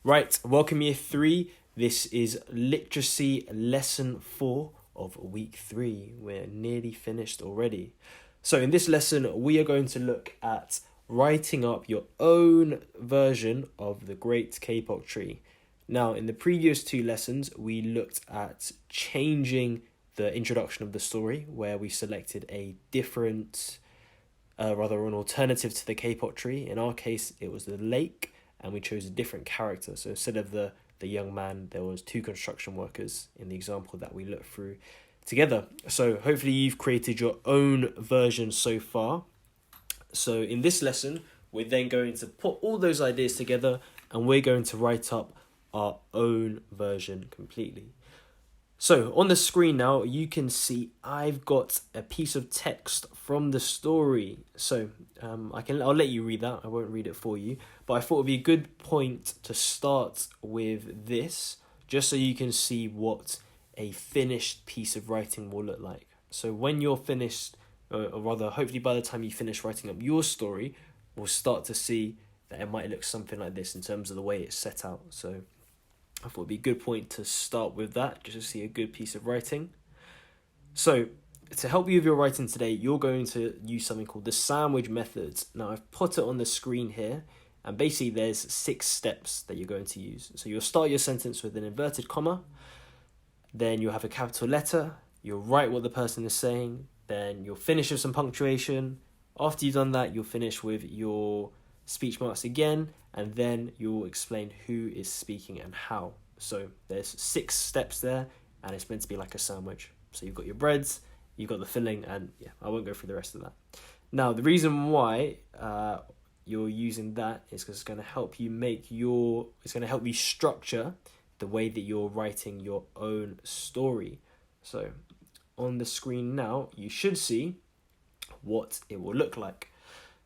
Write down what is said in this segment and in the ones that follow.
Right, welcome year 3. This is literacy lesson 4 of week 3. We're nearly finished already. So in this lesson, we are going to look at writing up your own version of the Great K-pop tree. Now, in the previous 2 lessons, we looked at changing the introduction of the story, where we selected a different, an alternative to the K-pop tree. In our case, it was the lake, and we chose a different character. So instead of the young man, there was 2 construction workers in the example that we looked through together. So hopefully you've created your own version so far. So in this lesson, we're then going to put all those ideas together and we're going to write up our own version completely. So on the screen now, you can see I've got a piece of text from the story. So I'll let you read that. I won't read it for you. But I thought it would be a good point to start with this, just so you can see what a finished piece of writing will look like. So when you're finished, or rather, hopefully by the time you finish writing up your story, we'll start to see that it might look something like this in terms of the way it's set out. So I thought it'd be a good point to start with that, just to see a good piece of writing. So to help you with your writing today, you're going to use something called the sandwich method. Now I've put it on the screen here, and basically there's 6 steps that you're going to use. So you'll start your sentence with an inverted comma, then you'll have a capital letter, you'll write what the person is saying, then you'll finish with some punctuation. After you've done that, you'll finish with your speech marks again, and then you'll explain who is speaking and how. So there's 6 steps there, and it's meant to be like a sandwich. So you've got your breads, you've got the filling, and yeah, I won't go through the rest of that. Now, the reason why you're using that is because it's going to help you structure the way that you're writing your own story. So on the screen now, you should see what it will look like.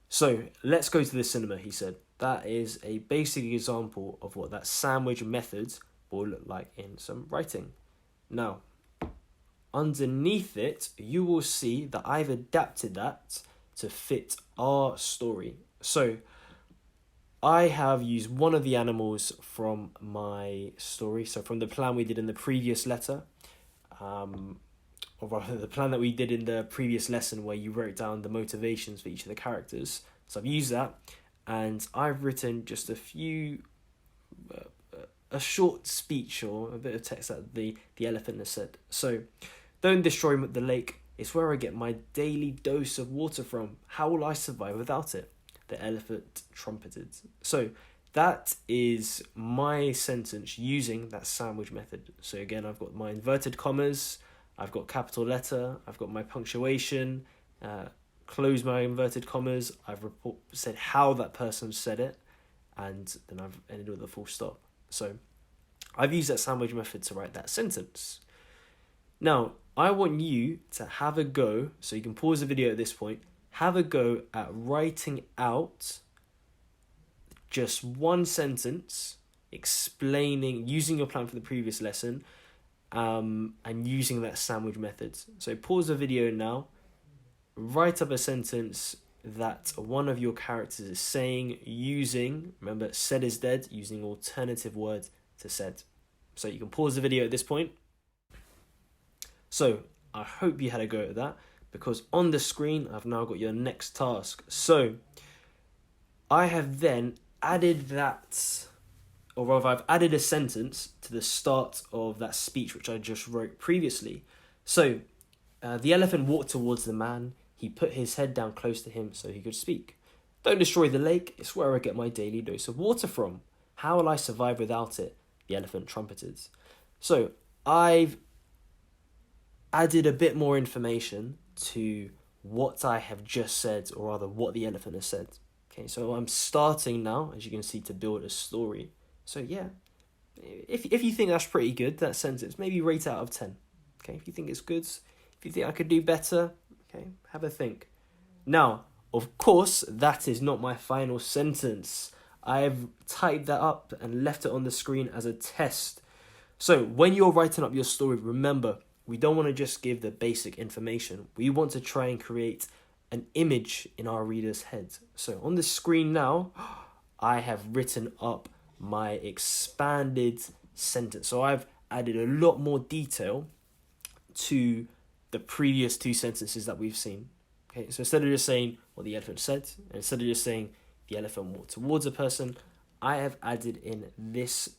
So let's go to the cinema, he said. That is a basic example of what that sandwich method will look like in some writing. Now, underneath it, you will see that I've adapted that to fit our story. So I have used one of the animals from my story. So from the plan we did in the previous letter, or rather the plan that we did in the previous lesson where you wrote down the motivations for each of the characters. So I've used that, and I've written just a short speech or a bit of text that the elephant has said. So, don't destroy the lake. It's where I get my daily dose of water from. How will I survive without it? The elephant trumpeted. So that is my sentence using that sandwich method. So again, I've got my inverted commas, I've got capital letter, I've got my punctuation, close my inverted commas, I've said how that person said it, and then I've ended with a full stop. So I've used that sandwich method to write that sentence. Now, I want you to have a go, so you can pause the video at this point, have a go at writing out just one sentence, explaining, using your plan for the previous lesson, and using that sandwich method. So pause the video now, write up a sentence that one of your characters is saying using, remember, said is dead, using alternative word to said. So you can pause the video at this point. So I hope you had a go at that, because on the screen, I've now got your next task. So I have then added that, or rather I've added a sentence to the start of that speech, which I just wrote previously. So the elephant walked towards the man. He put his head down close to him so he could speak. Don't destroy the lake. It's where I get my daily dose of water from. How will I survive without it? The elephant trumpeted. So I've added a bit more information to what I have just said, or rather what the elephant has said. Okay, so I'm starting now, as you can see, to build a story. So yeah, if you think that's pretty good, that sentence, maybe rate out of 10. Okay, if you think it's good, if you think I could do better, okay, have a think. Now, of course, that is not my final sentence. I've typed that up and left it on the screen as a test. So when you're writing up your story, remember, we don't want to just give the basic information. We want to try and create an image in our reader's head. So on the screen now, I have written up my expanded sentence. So I've added a lot more detail to the previous two sentences that we've seen. Okay, so instead of just saying what the elephant said, and instead of just saying the elephant walked towards a person, I have added in this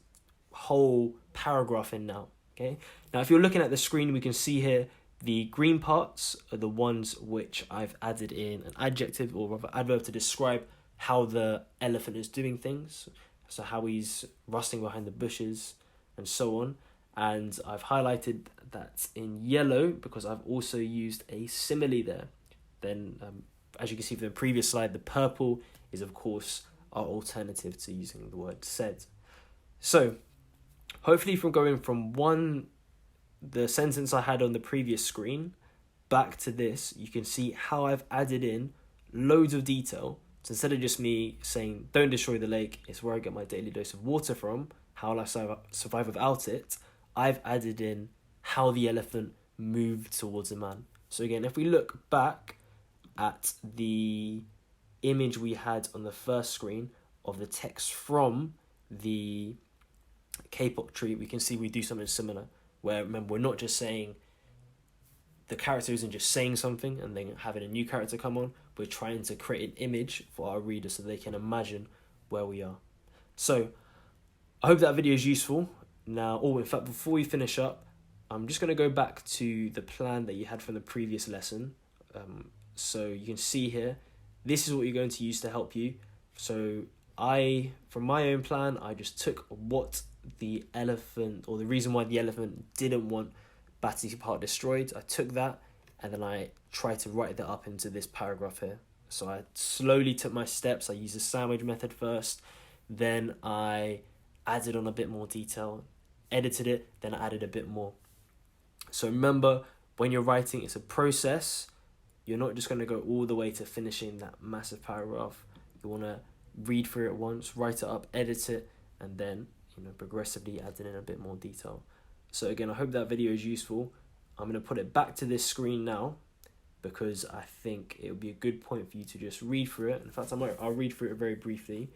whole paragraph in now. Okay, now if you're looking at the screen, we can see here the green parts are the ones which I've added in an adjective or rather adverb to describe how the elephant is doing things. So how he's rustling behind the bushes and so on. And I've highlighted that in yellow because I've also used a simile there. Then, as you can see from the previous slide, the purple is, of course, our alternative to using the word said. So, hopefully from going from the sentence I had on the previous screen, back to this, you can see how I've added in loads of detail. So instead of just me saying, don't destroy the lake, it's where I get my daily dose of water from, how will I survive without it, I've added in how the elephant moved towards a man. So again, if we look back at the image we had on the first screen of the text from the K-pop tree, we can see we do something similar, where remember, we're not just saying, the character isn't just saying something and then having a new character come on, we're trying to create an image for our readers so they can imagine where we are. So, I hope that video is useful. Now, in fact, before we finish up, I'm just going to go back to the plan that you had from the previous lesson. So you can see here, this is what you're going to use to help you. So from my own plan, I just took what the elephant, or the reason why the elephant didn't want Battersea Park destroyed. I took that and then I tried to write that up into this paragraph here. So I slowly took my steps. I used the sandwich method first. Then I added on a bit more detail, edited it, then I added a bit more. So remember, when you're writing, it's a process. You're not just going to go all the way to finishing that massive paragraph. You want to read through it once, write it up, edit it, and then progressively adding in a bit more detail. So again, I hope that video is useful. I'm going to put it back to this screen now because I think it would be a good point for you to just read through it. In fact, I'll read through it very briefly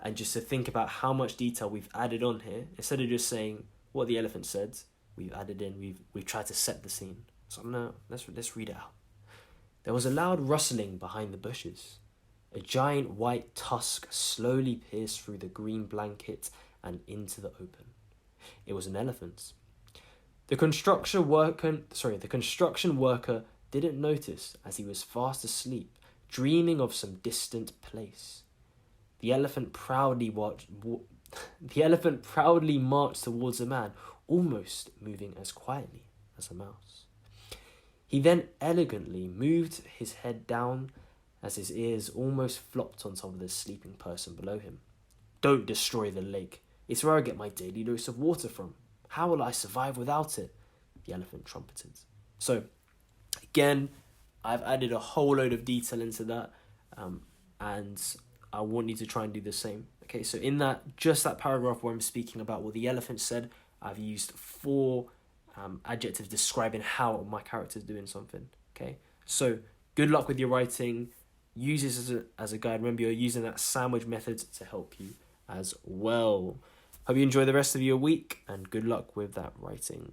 and just to think about how much detail we've added on here. Instead of just saying what the elephant said, we've added in, we've tried to set the scene. So let's read it out. There was a loud rustling behind the bushes. A giant white tusk slowly pierced through the green blanket and into the open. It was an elephant. The construction worker didn't notice as he was fast asleep, dreaming of some distant place. The elephant proudly marched towards the man, almost moving as quietly as a mouse. He then elegantly moved his head down as his ears almost flopped on top of the sleeping person below him. Don't destroy the lake. It's where I get my daily dose of water from. How will I survive without it? The elephant trumpeted. So, again, I've added a whole load of detail into that, and I want you to try and do the same. Okay, so in that paragraph where I'm speaking about what the elephant said, I've used 4 adjectives describing how my character is doing something. Okay, so good luck with your writing. Use this as a guide. Remember, you're using that sandwich method to help you as well. Hope you enjoy the rest of your week and good luck with that writing.